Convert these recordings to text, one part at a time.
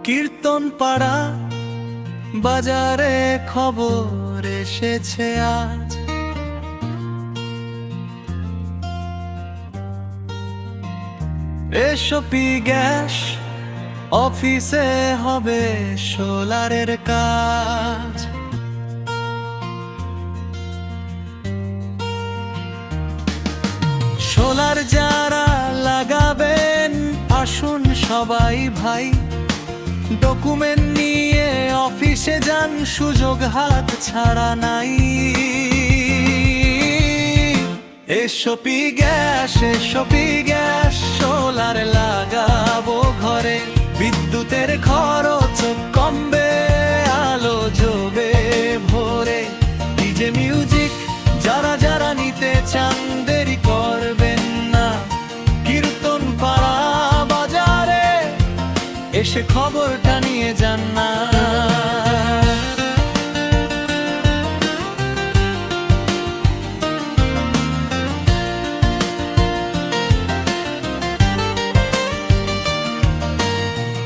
কীর্তন পাড়া বাজারে খবর এসেছে আজ। এসপি গ্যাস অফিসে হবে সোলারের কাজ। সোলার যারা লাগাবেন আসুন সবাই ভাই, ডকুমেন্ট নিয়ে অফিসে যান, সুযোগ হাত ছাড়া নাই। এসপি গ্যাস সোলার লাগাবো ঘরে, বিদ্যুতের খরচ কমবে, আলো জ্বলবে ভোরে। ডিজে মিউজিক যারা যারা নিতে চান দেরি করবেন না, কীর্তন পাড়া বাজারে এসে খবরটা নিয়ে যান না।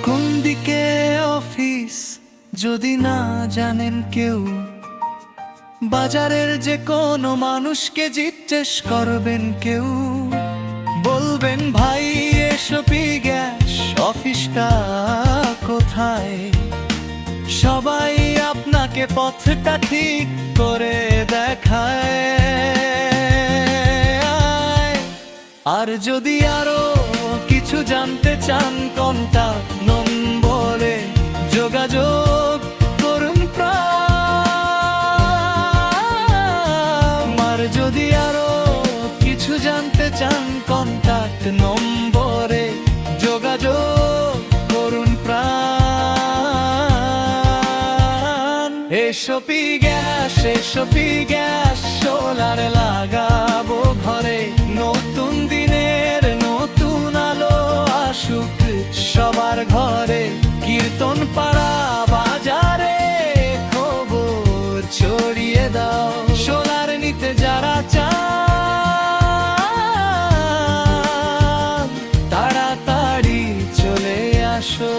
কোন দিকে অফিস যদি না জানেন কেউ, বাজারের যে কোনো মানুষকে জিজ্ঞেস করবেন কেউ, বলবেন ভাই এসপি গ্যাস অফিসটা কোথায়। সবাই আপনাকে পথটা ঠিক করে দেখায়। আর যদি আরো কিছু জানতে চান কন্টাক্ট নম্বরে যোগাযোগ করুন প্রাণ। আর যদি আরো কিছু জানতে চান কন্টাক্ট নম্বরে যোগাযোগ করুন প্রাণ। এসপি গ্যাস সোলার লাগাবো ঘরে, নতুন দিনের নতুন আলো আসুক সবার ঘরে। কীর্তন পাড়া বাজারে খবর ছড়িয়ে দাও, সোলার নিতে যারা চান তাড়াতাড়ি চলে আসো।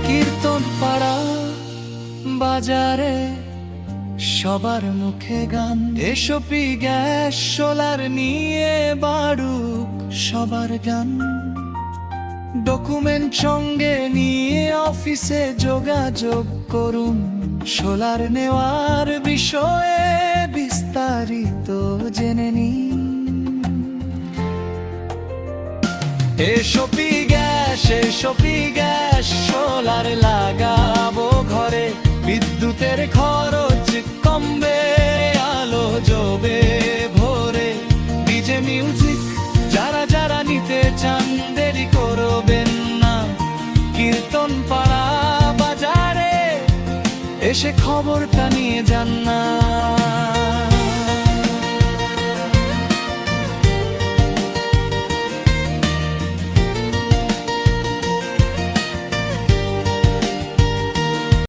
কীর্তন পাড়া বাজারে সবার মুখে গান, এসপি গ্যাস সোলার নিয়ে বাড়ুক সবার গান। ডকুমেন্ট সঙ্গে নিয়ে অফিসে যোগাযোগ করুন, সোলার নেওয়ার বিষয়ে বিস্তারিত জেনে নিন। এসপি গ্যাস সোলার লাগাবো ঘরে, বিদ্যুতের খরচ কমবে, আলো জ্বলবে ভোরে। ডিজে মিউজিক যারা যারা নিতে চান দেরি করবেন না, কীর্তন পাড়া বাজারে এসে খবরটা নিয়ে যান না।